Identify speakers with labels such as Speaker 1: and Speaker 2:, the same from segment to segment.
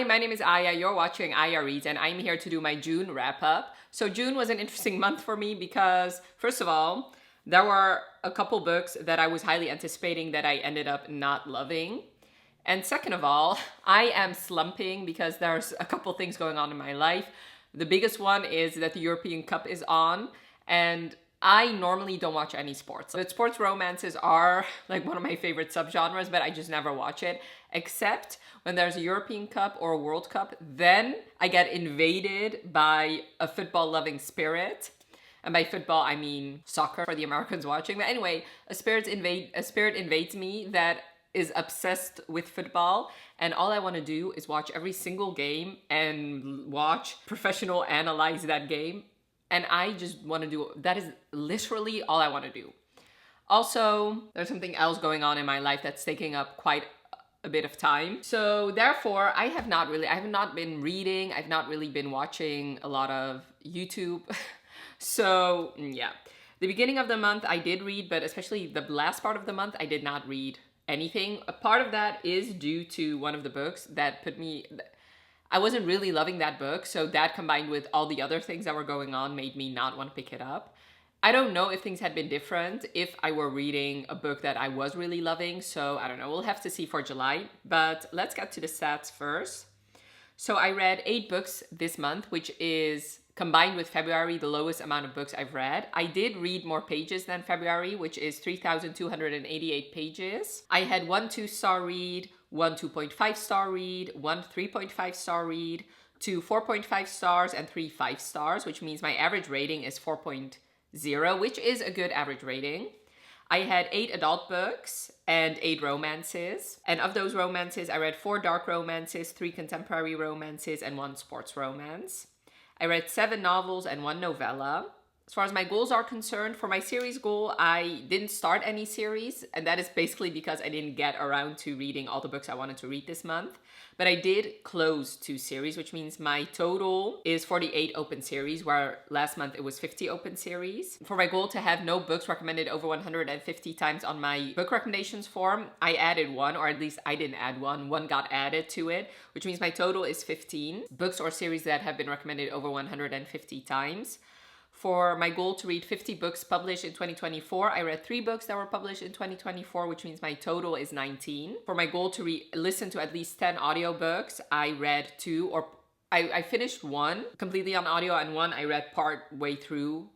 Speaker 1: Hi, my name is Aya. You're watching Aya Reads, and I'm here to do my June wrap up. So June was an interesting month for me because, first of all, there were a couple books that I was highly anticipating that I ended up not loving. And second of all, I am slumping because there's a couple things going on in my life. The biggest one is that the European Cup is on, and I normally don't watch any sports. But sports romances are like one of my favorite subgenres, but I just never watch it, except when there's a European Cup or a World Cup. Then I get invaded by a football-loving spirit. And by football, I mean soccer for the Americans watching. But anyway, a spirit invades me that is obsessed with football, and all I want to do is watch every single game and watch professional analyze that game. And I just want to do, that is literally all I want to do. Also, there's something else going on in my life that's taking up quite a bit of time. So therefore, I have not been reading. I've not really been watching a lot of YouTube. So yeah, the beginning of the month I did read, but especially the last part of the month, I did not read anything. A part of that is due to one of the books that I wasn't really loving that book, so that combined with all the other things that were going on made me not want to pick it up. I don't know if things had been different if I were reading a book that I was really loving, so I don't know, we'll have to see for July. But let's get to the stats first. So I read 8 books this month, which is combined with February the lowest amount of books I've read. I did read more pages than February, which is 3,288 pages. I had 1 2-star read, 1 2.5 star read, 1 3.5 star read, 2 4.5 stars, and 3 5 stars, which means my average rating is 4.0, which is a good average rating. I had 8 adult books and 8 romances. And of those romances, I read 4 dark romances, 3 contemporary romances, and 1 sports romance. I read 7 novels and 1 novella. As far as my goals are concerned, for my series goal, I didn't start any series, and that is basically because I didn't get around to reading all the books I wanted to read this month. But I did close 2 series, which means my total is 48 open series, where last month it was 50 open series. For my goal to have no books recommended over 150 times on my book recommendations form, I added 1, or at least I didn't add 1. 1 got added to it, which means my total is 15 books or series that have been recommended over 150 times. For my goal to read 50 books published in 2024, I read 3 books that were published in 2024, which means my total is 19. For my goal to listen to at least 10 audiobooks, I read 2, or I finished 1 completely on audio, and 1 I read part way through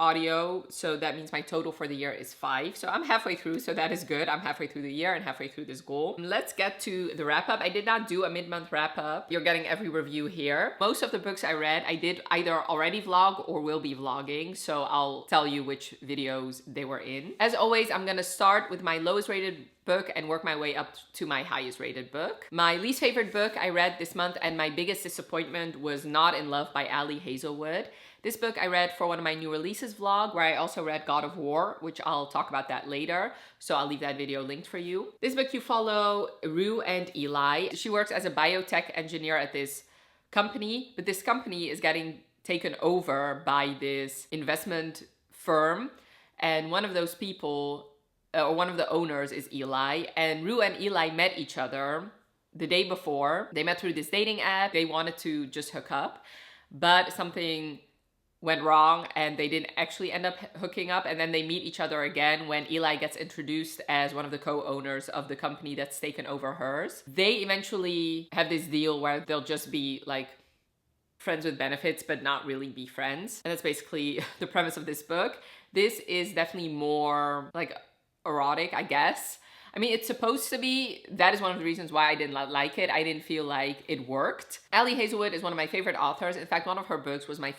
Speaker 1: audio, so that means my total for the year is 5. So I'm halfway through, so that is good. I'm halfway through the year and halfway through this goal. Let's get to the wrap up. I did not do a mid-month wrap up. You're getting every review here. Most of the books I read, I did either already vlog or will be vlogging, so I'll tell you which videos they were in. As always, I'm gonna start with my lowest rated book and work my way up to my highest rated book. My least favorite book I read this month and my biggest disappointment was Not in Love by Ali Hazelwood. This book I read for one of my new releases vlog, where I also read God of War, which I'll talk about that later, so I'll leave that video linked for you. This book you follow Rue and Eli. She works as a biotech engineer at this company, but this company is getting taken over by this investment firm, and one of those people, or one of the owners, is Eli, and Rue and Eli met each other the day before. They met through this dating app. They wanted to just hook up, but something went wrong and they didn't actually end up hooking up, and then they meet each other again when Eli gets introduced as one of the co-owners of the company that's taken over hers. They eventually have this deal where they'll just be like friends with benefits but not really be friends, and that's basically the premise of this book. This is definitely more like erotic, I guess. I mean, it's supposed to be. That is one of the reasons why I didn't like it. I didn't feel like it worked. Ali Hazelwood is one of my favorite authors. In fact, one of her books was one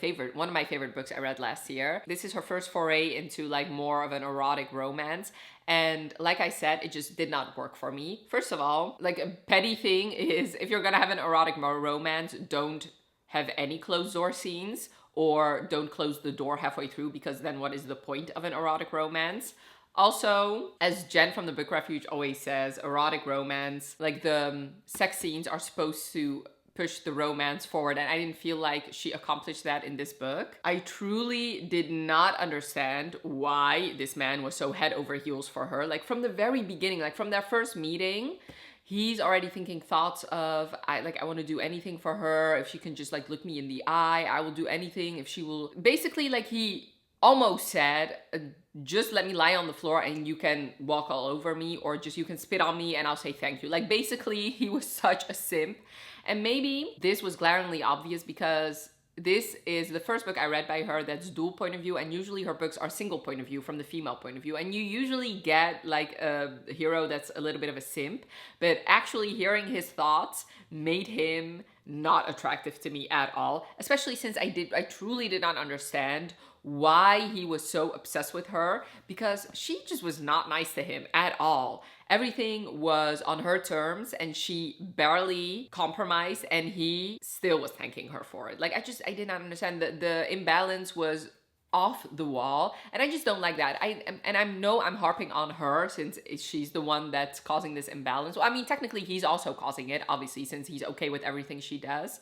Speaker 1: of my favorite books I read last year. This is her first foray into like more of an erotic romance. And like I said, it just did not work for me. First of all, like a petty thing is, if you're gonna have an erotic romance, don't have any closed door scenes, or don't close the door halfway through, because then what is the point of an erotic romance? Also, as Jen from the Book Refuge always says, erotic romance, like the sex scenes are supposed to push the romance forward, and I didn't feel like she accomplished that in this book. I truly did not understand why this man was so head over heels for her. Like from the very beginning, like from their first meeting, he's already thinking thoughts of, I want to do anything for her. If she can just like look me in the eye, I will do anything. If she will, basically, like, he almost said, just let me lie on the floor and you can walk all over me, or just you can spit on me and I'll say thank you. Like, basically, he was such a simp. And maybe this was glaringly obvious because this is the first book I read by her that's dual point of view, and usually her books are single point of view from the female point of view, and you usually get like a hero that's a little bit of a simp, but actually hearing his thoughts made him not attractive to me at all, especially since I truly did not understand why he was so obsessed with her, because she just was not nice to him at all. Everything was on her terms and she barely compromised, and he still was thanking her for it. Like, I did not understand. The imbalance was off the wall, and I just don't like that. I know I'm harping on her since she's the one that's causing this imbalance. Well, I mean, technically he's also causing it, obviously, since he's okay with everything she does.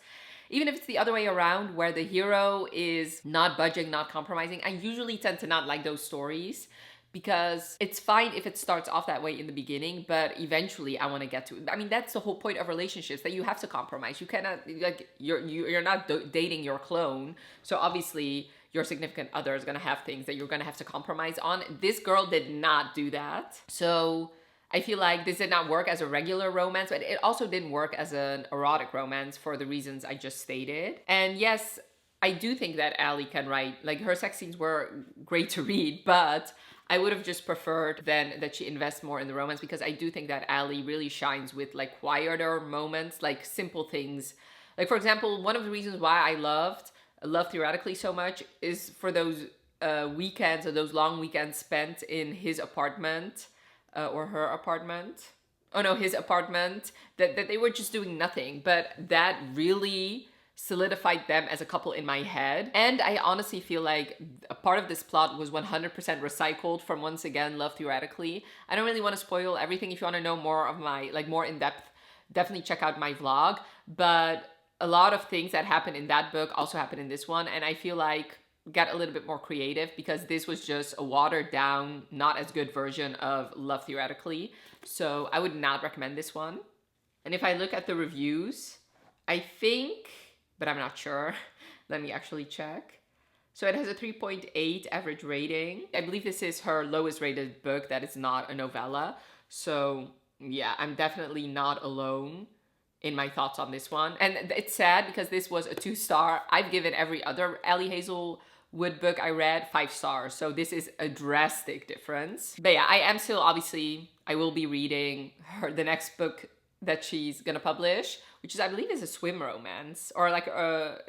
Speaker 1: Even if it's the other way around, where the hero is not budging, not compromising, I usually tend to not like those stories, because it's fine if it starts off that way in the beginning, but eventually I want to get to it. I mean, that's the whole point of relationships, that you have to compromise. You cannot, like, you're not dating your clone, so obviously your significant other is going to have things that you're going to have to compromise on. This girl did not do that. So I feel like this did not work as a regular romance, but it also didn't work as an erotic romance for the reasons I just stated. And yes, I do think that Ali can write. Like, her sex scenes were great to read, but I would have just preferred then that she invests more in the romance, because I do think that Ali really shines with like quieter moments, like simple things. Like, for example, one of the reasons why I loved Love Theoretically so much is for those weekends, or those long weekends spent in his apartment, or her apartment. Oh no, his apartment, that they were just doing nothing, but that really solidified them as a couple in my head. And I honestly feel like a part of this plot was 100% recycled from, once again, Love Theoretically. I don't really want to spoil everything. If you want to know more of my, like, more in depth, definitely check out my vlog. But a lot of things that happened in that book also happened in this one, and I feel like get a little bit more creative, because this was just a watered down, not as good version of Love Theoretically. So I would not recommend this one. And if I look at the reviews, I think, but I'm not sure. Let me actually check. So it has a 3.8 average rating. I believe this is her lowest rated book that is not a novella. So yeah, I'm definitely not alone in my thoughts on this one. And it's sad because this was a 2-star. I've given every other Ali Hazelwood book I read 5 stars. So this is a drastic difference. But yeah, I am still, obviously, I will be reading the next book that she's gonna publish, which is, I believe, is a swim romance, or like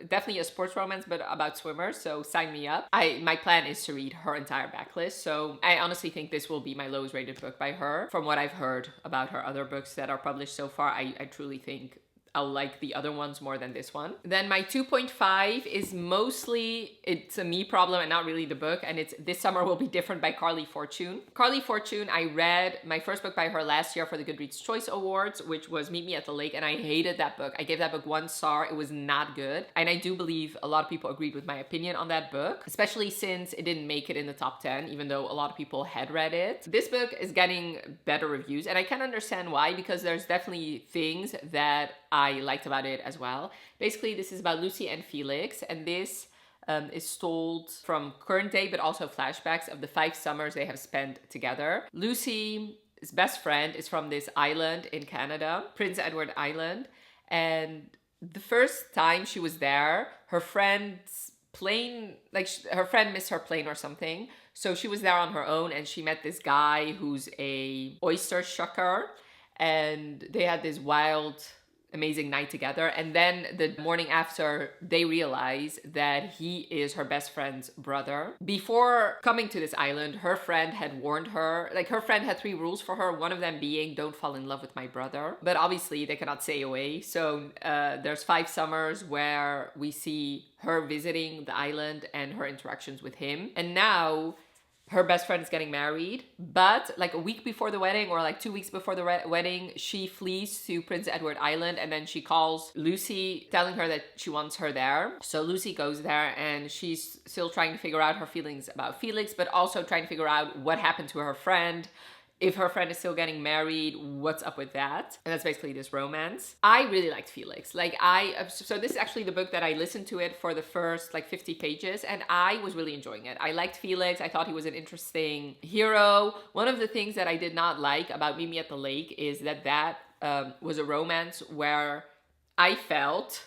Speaker 1: definitely a sports romance, but about swimmers. So sign me up. My plan is to read her entire backlist. So I honestly think this will be my lowest rated book by her. From what I've heard about her other books that are published so far, I truly think I'll like the other ones more than this one. Then my 2.5 is mostly, it's a me problem and not really the book, and it's This Summer Will Be Different by Carley Fortune. Carley Fortune, I read my first book by her last year for the Goodreads Choice Awards, which was Meet Me at the Lake, and I hated that book. I gave that book 1 star. It was not good. And I do believe a lot of people agreed with my opinion on that book, especially since it didn't make it in the top 10, even though a lot of people had read it. This book is getting better reviews, and I can understand why, because there's definitely things that I liked about it as well. Basically, this is about Lucy and Felix, and this is told from current day, but also flashbacks of the 5 summers they have spent together. Lucy's best friend is from this island in Canada, Prince Edward Island, and the first time she was there, her friend's plane, like her friend missed her plane or something, so she was there on her own, and she met this guy who's a oyster shucker, and they had this wild, amazing night together. And then the morning after, they realize that he is her best friend's brother. Before coming to this island, her friend had warned her, like, her friend had 3 rules for her, one of them being, don't fall in love with my brother. But obviously they cannot stay away. So there's 5 summers where we see her visiting the island and her interactions with him. And now her best friend is getting married, but like a week before the wedding, or like 2 weeks before the wedding, she flees to Prince Edward Island, and then she calls Lucy telling her that she wants her there. So Lucy goes there, and she's still trying to figure out her feelings about Felix, but also trying to figure out what happened to her friend. If her friend is still getting married, what's up with that? And that's basically this romance. I really liked Felix. So this is actually the book that I listened to it for the first 50 pages, and I was really enjoying it. I liked Felix. I thought he was an interesting hero. One of the things that I did not like about Meet Me at the Lake is that was a romance where I felt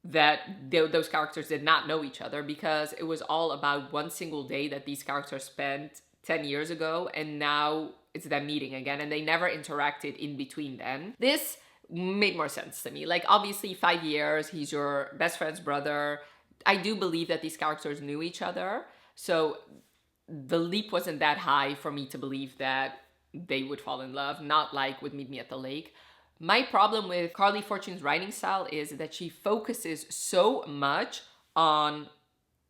Speaker 1: that those characters did not know each other, because it was all about one single day that these characters spent 10 years ago, and now it's them meeting again, and they never interacted in between then. This made more sense to me. Obviously 5 years, he's your best friend's brother. I do believe that these characters knew each other, so the leap wasn't that high for me to believe that they would fall in love, not like with Meet Me at the Lake. My problem with Carley Fortune's writing style is that she focuses so much on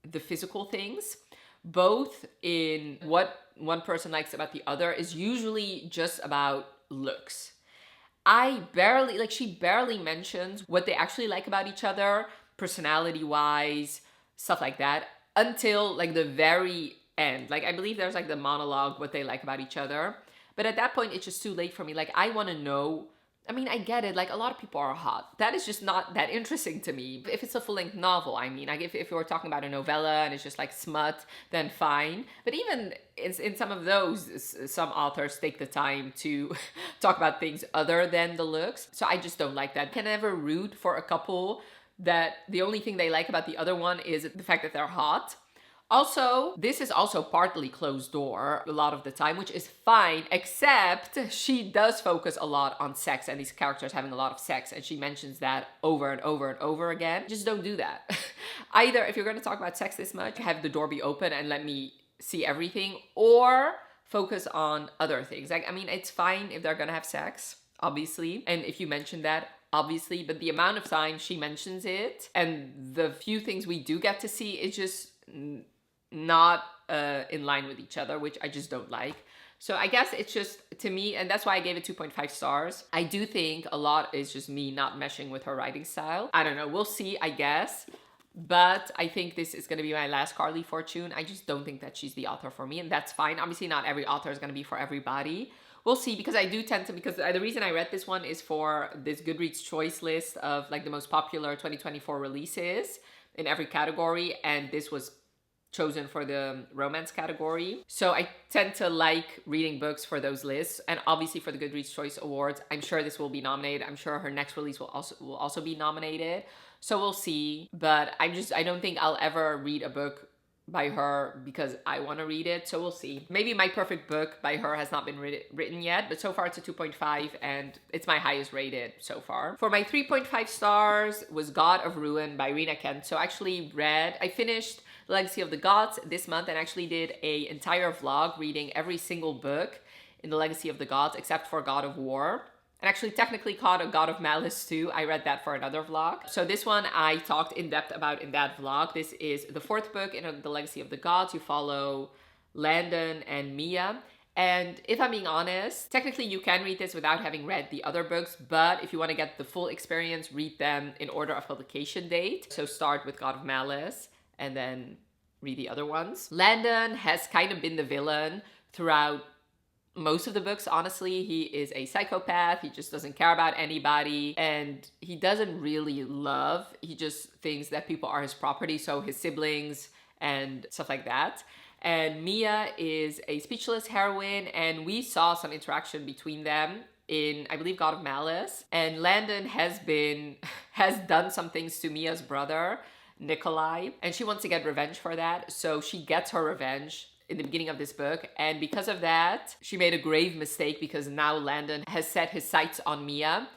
Speaker 1: the physical things, both in what one person likes about the other is usually just about looks. She barely mentions what they actually like about each other, personality-wise, stuff like that, until the very end. I believe there's the monologue, what they like about each other. But at that point, it's just too late for me. I want to know. I mean, I get it. A lot of people are hot. That is just not that interesting to me. If it's a full-length novel, if we're talking about a novella and it's just smut, then fine. But even in some of those, some authors take the time to talk about things other than the looks. So I just don't like that. I can never root for a couple that the only thing they like about the other one is the fact that they're hot. Also, this is also partly closed door a lot of the time, which is fine, except she does focus a lot on sex and these characters having a lot of sex, and she mentions that over and over and over again. Just don't do that. Either if you're going to talk about sex this much, have the door be open and let me see everything, or focus on other things. It's fine if they're going to have sex, obviously, and if you mention that, obviously, but the amount of time she mentions it and the few things we do get to see is just not in line with each other, which I just don't like. So I guess it's just, to me, and that's why I gave it 2.5 stars. I do think a lot is just me not meshing with her writing style. I don't know, we'll see, I guess. But I think this is going to be my last Carley Fortune. I just don't think that she's the author for me, and that's fine. Obviously, not every author is going to be for everybody. We'll see, because I do tend to, because the reason I read this one is for this Goodreads choice list of the most popular 2024 releases in every category, and this was chosen for the romance category. So I tend to like reading books for those lists, and obviously for the Goodreads Choice Awards, I'm sure this will be nominated. I'm sure her next release will also be nominated. So we'll see, but I don't think I'll ever read a book by her because I want to read it. So we'll see. Maybe my perfect book by her has not been written yet, but so far it's a 2.5 and it's my highest rated so far. For my 3.5 stars was God of Ruin by Rina Kent. So I finished The Legacy of the Gods this month and actually did an entire vlog reading every single book in The Legacy of the Gods except for God of War. And actually technically caught a God of Malice too. I read that for another vlog. So this one I talked in depth about in that vlog. This is the fourth book in The Legacy of the Gods. You follow Landon and Mia. And if I'm being honest, technically you can read this without having read the other books, but if you want to get the full experience, read them in order of publication date. So start with God of Malice and then read the other ones. Landon has kind of been the villain throughout most of the books, honestly. He is a psychopath. He just doesn't care about anybody, and he doesn't really love. He just thinks that people are his property, so his siblings and stuff like that. And Mia is a speechless heroine, and we saw some interaction between them in, I believe, God of Malice. And Landon has done some things to Mia's brother, Nikolai, and she wants to get revenge for that. So she gets her revenge in the beginning of this book, and because of that she made a grave mistake, because now Landon has set his sights on Mia,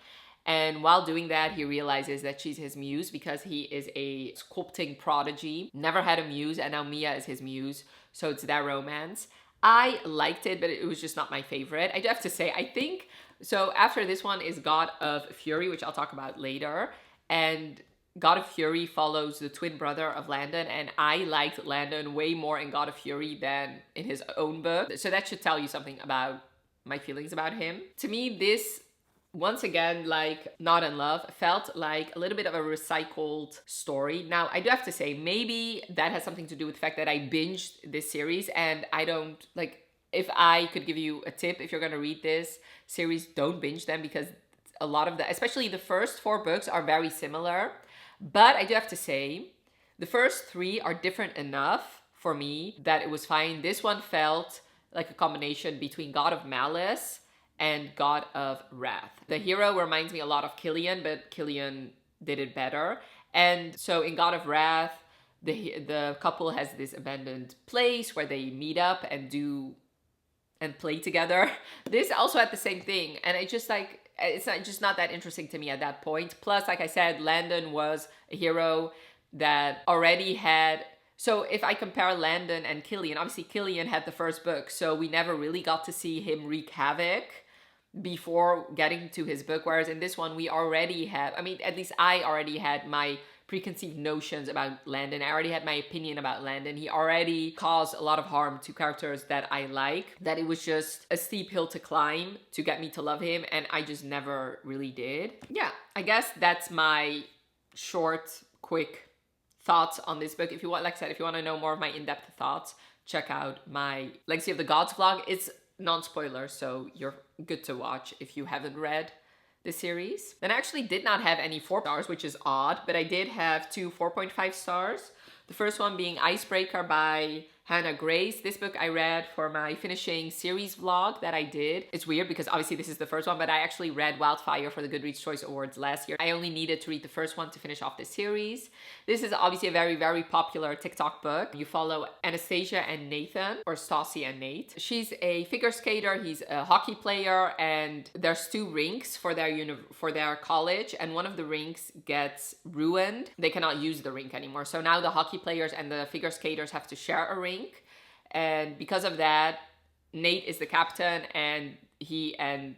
Speaker 1: and while doing that he realizes that she's his muse because he is a sculpting prodigy, never had a muse, and now Mia is his muse. So it's their romance. I liked it, but it was just not my favorite. I do have to say, I think so after this one is God of Fury, which I'll talk about later, and God of Fury follows the twin brother of Landon, and I liked Landon way more in God of Fury than in his own book. So that should tell you something about my feelings about him. To me, this, once again, like Not in Love, felt like a little bit of a recycled story. Now, I do have to say, maybe that has something to do with the fact that I binged this series, and I don't, like, if I could give you a tip, if you're going to read this series, don't binge them, because a lot of the, especially the first 4 books, are very similar. But I do have to say, the first 3 are different enough for me that it was fine. This one felt like a combination between God of Malice and God of Wrath. The hero reminds me a lot of Killian, but Killian did it better. And so in God of Wrath, the couple has this abandoned place where they meet up and play together. This also had the same thing, and it just like, it's just not that interesting to me at that point. Plus, like I said, Landon was a hero that already had. So if I compare Landon and Killian, obviously Killian had the first book, so we never really got to see him wreak havoc before getting to his book. Whereas in this one, we already have, I mean, at least I already had my preconceived notions about Landon. I already had my opinion about Landon. He already caused a lot of harm to characters that I like, that it was just a steep hill to climb to get me to love him, and I just never really did. Yeah, I guess that's my short, quick thoughts on this book. If you want, like I said, if you want to know more of my in-depth thoughts, check out my Legacy of the Gods vlog. It's non-spoiler, so you're good to watch if you haven't read the series. Then I actually did not have any 4 stars, which is odd, but I did have 2 4.5 stars. The first one being Icebreaker by Hannah Grace. This book I read for my finishing series vlog that I did. It's weird because obviously this is the first one, but I actually read Wildfire for the Goodreads Choice Awards last year. I only needed to read the first one to finish off the series. This is obviously a very, very popular TikTok book. You follow Anastasia and Nathan, or Stassi and Nate. She's a figure skater, he's a hockey player, and there's 2 rinks for their college, and one of the rinks gets ruined. They cannot use the rink anymore. So now the hockey players and the figure skaters have to share a rink. And because of that, Nate is the captain, and he and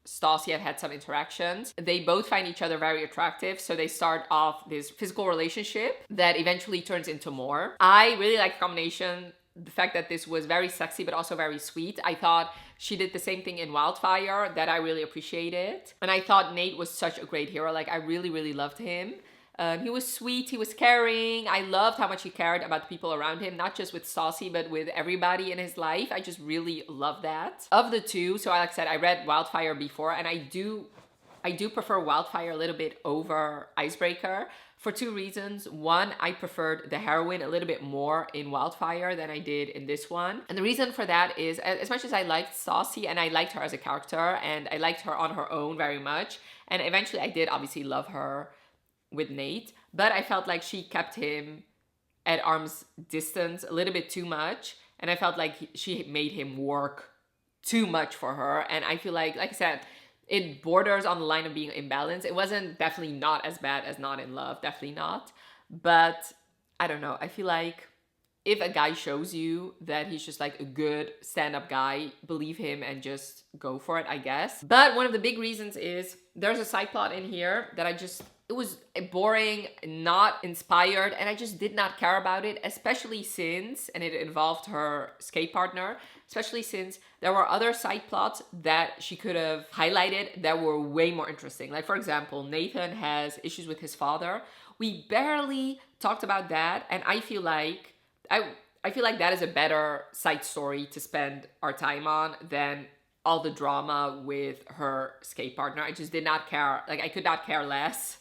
Speaker 1: Stassi have had some interactions. They both find each other very attractive, so they start off this physical relationship that eventually turns into more. I really like the combination, the fact that this was very sexy but also very sweet. I thought she did the same thing in Wildfire that I really appreciated. And I thought Nate was such a great hero. Like, I really, really loved him. He was sweet, he was caring. I loved how much he cared about the people around him, not just with Stassi, but with everybody in his life. I just really love that. Of the 2, so like I said, I read Wildfire before, and I do prefer Wildfire a little bit over Icebreaker for 2 reasons. One, I preferred the heroine a little bit more in Wildfire than I did in this one. And the reason for that is, as much as I liked Stassi, and I liked her as a character, and I liked her on her own very much, and eventually I did obviously love her with Nate, but I felt like she kept him at arm's distance a little bit too much, and I felt like she made him work too much for her, and I feel like I said, it borders on the line of being imbalanced. It wasn't definitely not as bad as Not in Love, definitely not, but I don't know, I feel like if a guy shows you that he's just like a good stand-up guy, believe him and just go for it, I guess. But one of the big reasons is there's a side plot in here that it was boring, not inspired, and I just did not care about it, especially since, and it involved her skate partner, especially since there were other side plots that she could have highlighted that were way more interesting. Like, for example, Nathan has issues with his father. We barely talked about that, and I feel like that is a better side story to spend our time on than all the drama with her skate partner. I just did not care. Like, I could not care less.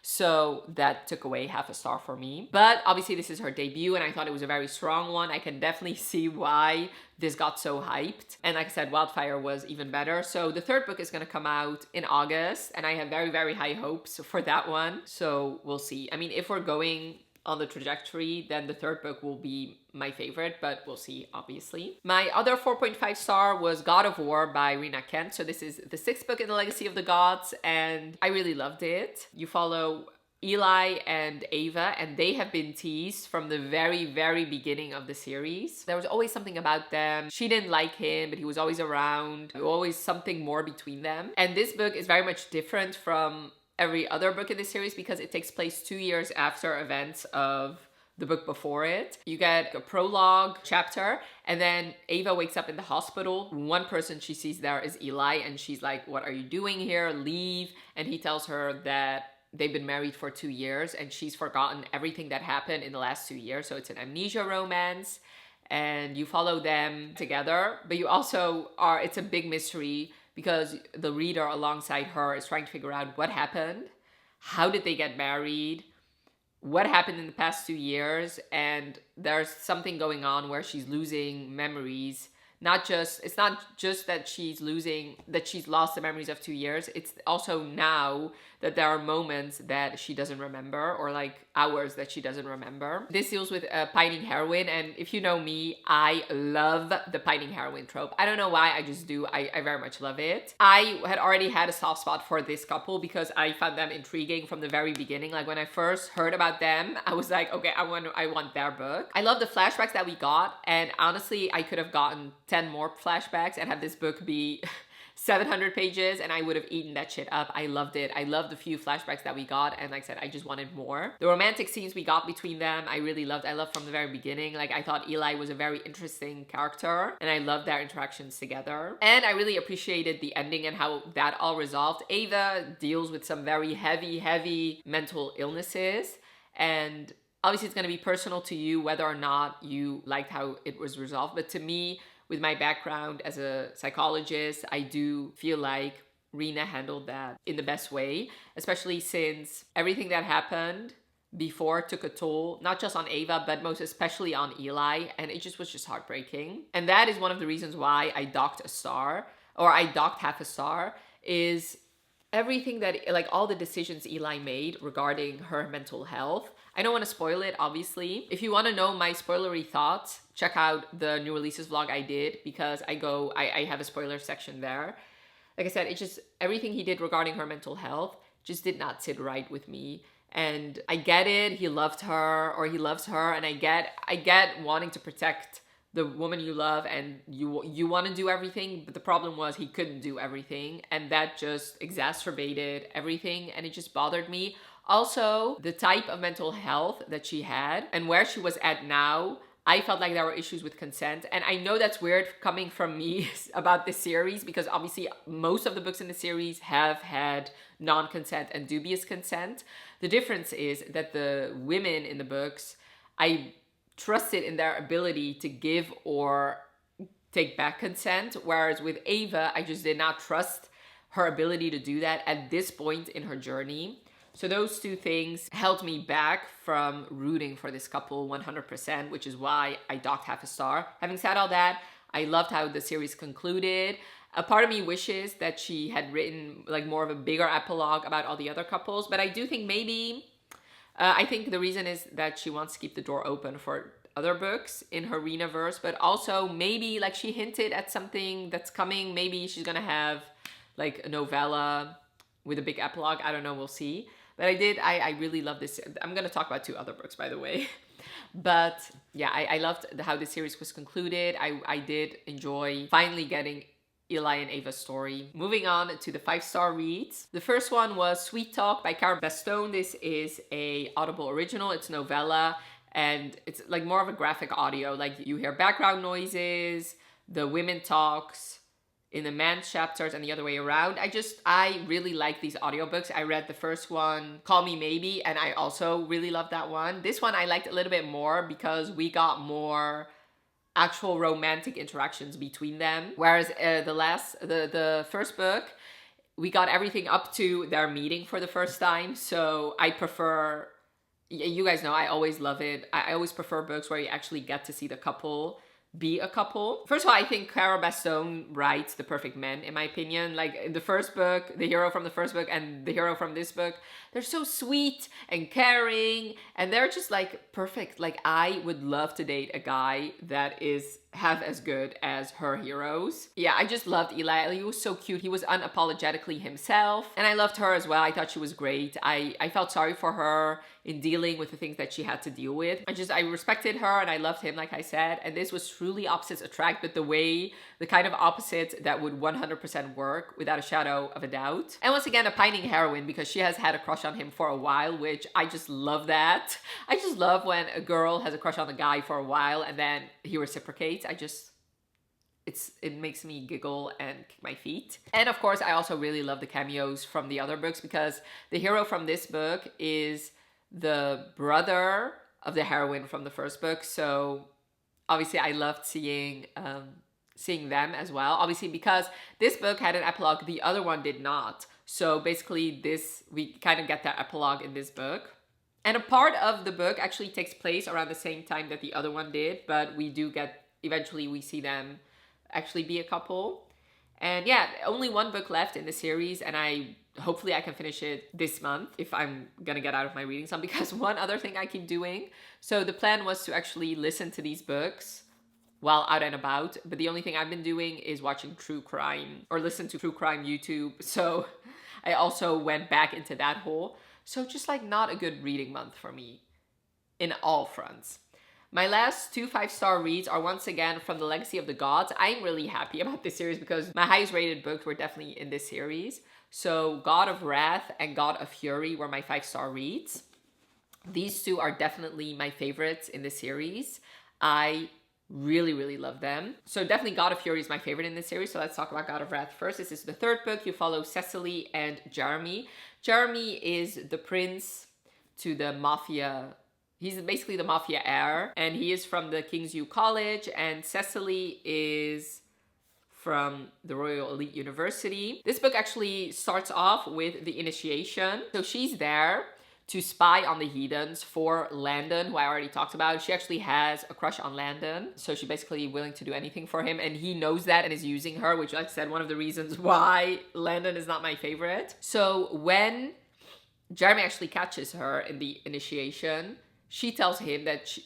Speaker 1: So that took away half a star for me. But obviously this is her debut, and I thought it was a very strong one. I can definitely see why this got so hyped. And like I said, Wildfire was even better. So the 3rd book is going to come out in August, and I have very, very high hopes for that one. So we'll see. I mean, if we're going on the trajectory, then the 3rd book will be my favorite, but we'll see, obviously. My other 4.5 star was God of War by Rina Kent. So this is the 6th book in the Legacy of the Gods, and I really loved it. You follow Eli and Ava, and they have been teased from the very, very beginning of the series. There was always something about them. She didn't like him, but he was always around. Always something more between them. And this book is very much different from every other book in this series because it takes place 2 years after events of the book before it. You get a prologue chapter, and then Ava wakes up in the hospital. One person she sees there is Eli, and she's like, "What are you doing here? Leave." And he tells her that they've been married for 2 years, and she's forgotten everything that happened in the last 2 years. So it's an amnesia romance. and you follow them together, but you also are, it's a big mystery because the reader alongside her is trying to figure out what happened, how did they get married, what happened in the past 2 years, and there's something going on where she's losing memories. It's not just that she's lost the memories of 2 years. It's also now that there are moments that she doesn't remember, or like hours that she doesn't remember. This deals with a pining heroine, and if you know me, I love the pining heroine trope. I don't know why, I just do. I very much love it. I had already had a soft spot for this couple because I found them intriguing from the very beginning. Like when I first heard about them, I was like, okay, I want their book. I love the flashbacks that we got, and honestly, I could have gotten 10 more flashbacks and have this book be 700 pages and I would have eaten that shit up. I loved it. I loved the few flashbacks that we got, and like I said, I just wanted more. The romantic scenes we got between them, I really loved. I loved from the very beginning. Like I thought Eli was a very interesting character and I loved their interactions together. And I really appreciated the ending and how that all resolved. Ava deals with some very heavy mental illnesses, and obviously it's going to be personal to you whether or not you liked how it was resolved. But to me, with my background as a psychologist, I do feel like Rina handled that in the best way, especially since everything that happened before took a toll, not just on Ava, but most especially on Eli, and it just was just heartbreaking. And that is one of the reasons why I docked a star, or I docked half a star, is everything that, like all the decisions Eli made regarding her mental health. I don't want to spoil it, obviously. If you want to know my spoilery thoughts, check out the new releases vlog I did, because I have a spoiler section there. Like I said, it's just everything he did regarding her mental health just did not sit right with me. And I get it, he loved her, or he loves her, and I get wanting to protect the woman you love and you want to do everything, but the problem was he couldn't do everything, and that just exacerbated everything, and it just bothered me. Also, the type of mental health that she had and where she was at now, I felt like there were issues with consent. And I know that's weird coming from me about this series, because obviously most of the books in the series have had non-consent and dubious consent. The difference is that the women in the books, I trusted in their ability to give or take back consent, whereas with Ava, I just did not trust her ability to do that at this point in her journey. So those two things held me back from rooting for this couple 100%, which is why I docked half a star. Having said all that, I loved how the series concluded. A part of me wishes that she had written like more of a bigger epilogue about all the other couples, but I do think maybe, I think the reason is that she wants to keep the door open for other books in her Rina-verse, but also maybe like she hinted at something that's coming. Maybe she's gonna have like a novella with a big epilogue. I don't know, we'll see. But I really love this. I'm going to talk about two other books, by the way. But yeah, I loved how the series was concluded. I did enjoy finally getting Eli and Ava's story. Moving on to the 5-star reads. The first one was Sweet Talk by Cara Bastone. This is a Audible original. It's novella, and it's like more of a graphic audio. Like you hear background noises, the women talks in the man's chapters and the other way around. I really like these audiobooks. I read the first one, Call Me Maybe, and I also really loved that one. This one I liked a little bit more because we got more actual romantic interactions between them. Whereas the first book, we got everything up to their meeting for the first time. So I prefer, you guys know I always love it. I always prefer books where you actually get to see the couple be a couple. First of all, I think Cara Bastone writes the perfect men, in my opinion. Like in the first book, the hero from the first book and the hero from this book, they're so sweet and caring, and they're just like perfect. Like I would love to date a guy that is half as good as her heroes. Yeah, I just loved Eli. He was so cute. He was unapologetically himself, and I loved her as well. I thought she was great. I felt sorry for her in dealing with the things that she had to deal with. I respected her and I loved him, like I said, and this was truly opposites attract, but the kind of opposites that would 100% work without a shadow of a doubt. And once again, a pining heroine, because she has had a crush on him for a while, which I just love that. I just love when a girl has a crush on the guy for a while and then he reciprocates. It makes me giggle and kick my feet. And of course, I also really love the cameos from the other books, because the hero from this book is the brother of the heroine from the first book. So obviously I loved seeing them as well. Obviously, because this book had an epilogue, the other one did not. So basically, we kind of get that epilogue in this book. And a part of the book actually takes place around the same time that the other one did, but we do get, eventually we see them actually be a couple. And yeah, only one book left in the series, and hopefully I can finish it this month if I'm gonna get out of my reading slump, because one other thing I keep doing. So the plan was to actually listen to these books while out and about, but the only thing I've been doing is watching true crime or listen to true crime YouTube. So I also went back into that hole. So just like not a good reading month for me in all fronts. My last two 5-star reads are once again from The Legacy of the Gods. I'm really happy about this series because my highest rated books were definitely in this series. So God of Wrath and God of Fury were my 5-star reads. These two are definitely my favorites in the series. I really, really love them. So definitely God of Fury is my favorite in this series. So let's talk about God of Wrath first. This is the third book. You follow Cecily and Jeremy. Jeremy is the prince to the mafia. He's basically the mafia heir, and he is from the King's U College, and Cecily is from the Royal Elite University. This book actually starts off with the initiation. So she's there to spy on the heathens for Landon, who I already talked about. She actually has a crush on Landon, so she's basically willing to do anything for him, and he knows that and is using her, which, like I said, one of the reasons why Landon is not my favorite. So when Jeremy actually catches her in the initiation, she tells him that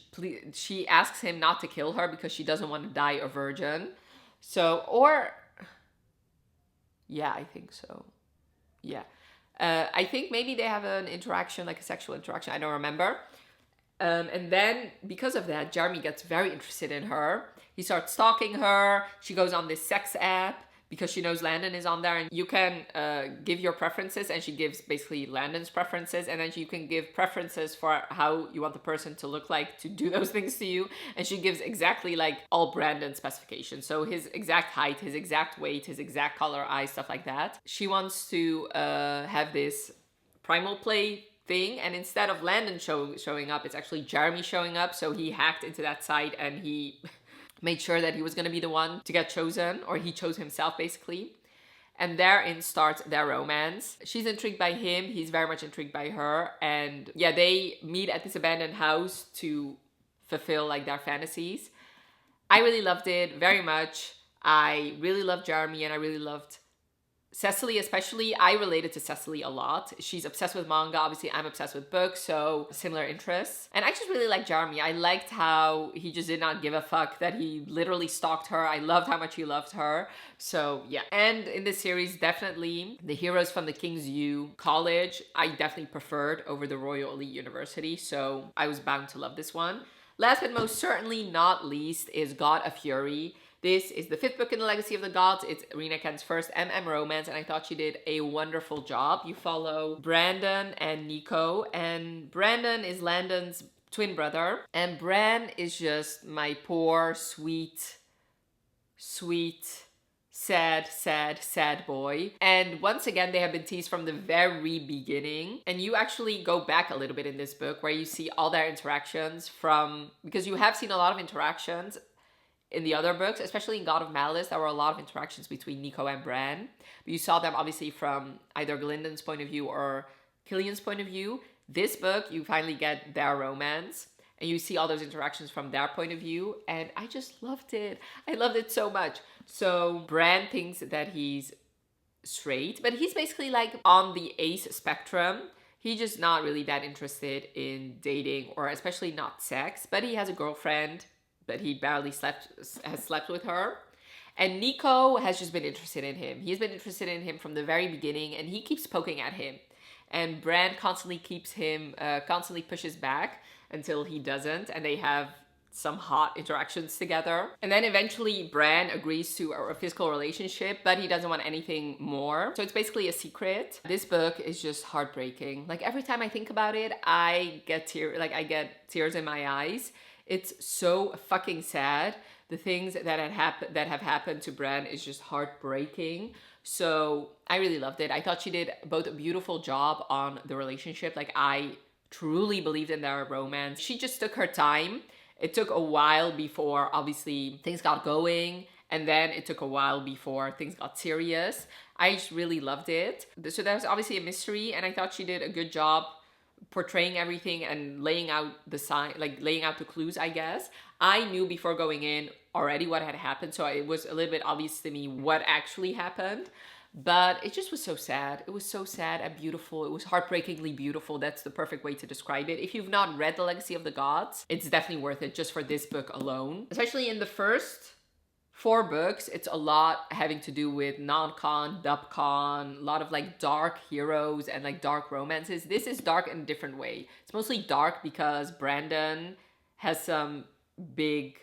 Speaker 1: she asks him not to kill her because she doesn't want to die a virgin. So, or, yeah, I think so. Yeah. I think maybe they have an interaction, like a sexual interaction. I don't remember. And then because of that, Jeremy gets very interested in her. He starts stalking her. She goes on this sex app because she knows Landon is on there, and you can give your preferences, and she gives basically Landon's preferences, and then you can give preferences for how you want the person to look like to do those things to you, and she gives exactly like all Brandon's specifications. So his exact height, his exact weight, his exact color, eyes, stuff like that. She wants to have this primal play thing, and instead of Landon showing up, it's actually Jeremy showing up. So he hacked into that site, and he made sure that he was going to be the one to get chosen, or he chose himself basically. And therein starts their romance. She's intrigued by him, he's very much intrigued by her, and yeah, they meet at this abandoned house to fulfill like their fantasies. I really loved it very much. I really loved Jeremy, and I really loved Cecily especially. I related to Cecily a lot. She's obsessed with manga. Obviously, I'm obsessed with books, so similar interests. And I just really liked Jeremy. I liked how he just did not give a fuck, that he literally stalked her. I loved how much he loved her. So yeah. And in this series, definitely the heroes from the King's U College, I definitely preferred over the Royal Elite University. So I was bound to love this one. Last but most certainly not least is God of Fury. This is the 5th book in the Legacy of the Gods. It's Rina Kent's first romance, and I thought she did a wonderful job. You follow Brandon and Nico, and Brandon is Landon's twin brother, and Bran is just my poor, sweet, sad boy. And once again, they have been teased from the very beginning, and you actually go back a little bit in this book where you see all their interactions because you have seen a lot of interactions in the other books, especially in God of Malice. There were a lot of interactions between Nico and Bran, but you saw them obviously from either Glyndon's point of view or Killian's point of view. This book, you finally get their romance, and you see all those interactions from their point of view, and I just loved it. I loved it so much. So Bran thinks that he's straight, but he's basically like on the ace spectrum. He's just not really that interested in dating, or especially not sex, but he has a girlfriend, but he barely has slept with her. And Nico has just been interested in him. He's been interested in him from the very beginning, and he keeps poking at him. And Bran constantly pushes back until he doesn't, and they have some hot interactions together. And then eventually Bran agrees to a physical relationship, but he doesn't want anything more. So it's basically a secret. This book is just heartbreaking. Like every time I think about it, I get tears in my eyes. It's so fucking sad. The things that have happened to Bran is just heartbreaking. So I really loved it. I thought she did both a beautiful job on the relationship. Like I truly believed in their romance. She just took her time it took a while before obviously things got going, and then it took a while before things got serious. I just really loved it. So there's obviously a mystery, and I thought she did a good job portraying everything and laying out the sign, like laying out the clues, I guess. I knew before going in already what had happened, so it was a little bit obvious to me what actually happened. But it just was so sad. It was so sad and beautiful. It was heartbreakingly beautiful. That's the perfect way to describe it. If you've not read The Legacy of the Gods, it's definitely worth it just for this book alone. Especially in the first 4 books, it's a lot having to do with non-con, dub-con, a lot of like dark heroes and like dark romances. This is dark in a different way. It's mostly dark because Brandon has some big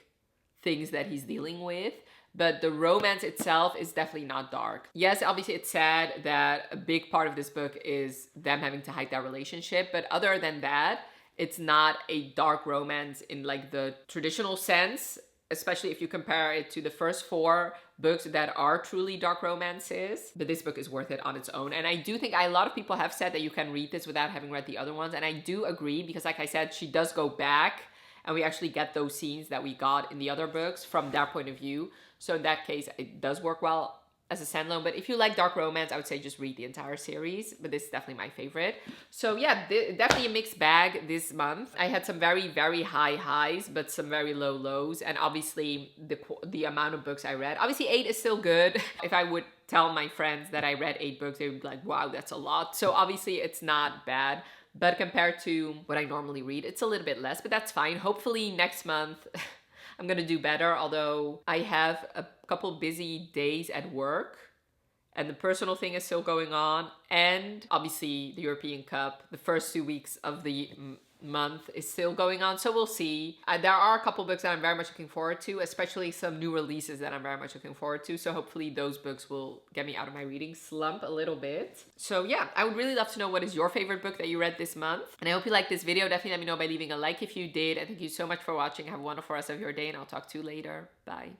Speaker 1: things that he's dealing with, but the romance itself is definitely not dark. Yes, obviously it's sad that a big part of this book is them having to hide their relationship, but other than that, it's not a dark romance in like the traditional sense, especially if you compare it to the first 4 books that are truly dark romances. But this book is worth it on its own. And I do think a lot of people have said that you can read this without having read the other ones. And I do agree, because like I said, she does go back and we actually get those scenes that we got in the other books from their point of view. So in that case, it does work well as a standalone. But if you like dark romance, I would say just read the entire series. But this is definitely my favorite. So yeah, definitely a mixed bag this month. I had some very, very high highs, but some very low lows. And obviously the amount of books I read. Obviously 8 is still good. If I would tell my friends that I read 8 books, they would be like, wow, that's a lot. So obviously it's not bad. But compared to what I normally read, it's a little bit less, but that's fine. Hopefully next month I'm gonna do better, although I have a couple busy days at work and the personal thing is still going on. And obviously the European Cup, the first 2 weeks of the month is still going on, so we'll see. There are a couple books that I'm very much looking forward to, especially some new releases that I'm very much looking forward to, so hopefully those books will get me out of my reading slump a little bit. So yeah, I would really love to know what is your favorite book that you read this month, and I hope you liked this video. Definitely let me know by leaving a like if you did, and thank you so much for watching. Have a wonderful rest of your day, and I'll talk to you later. Bye.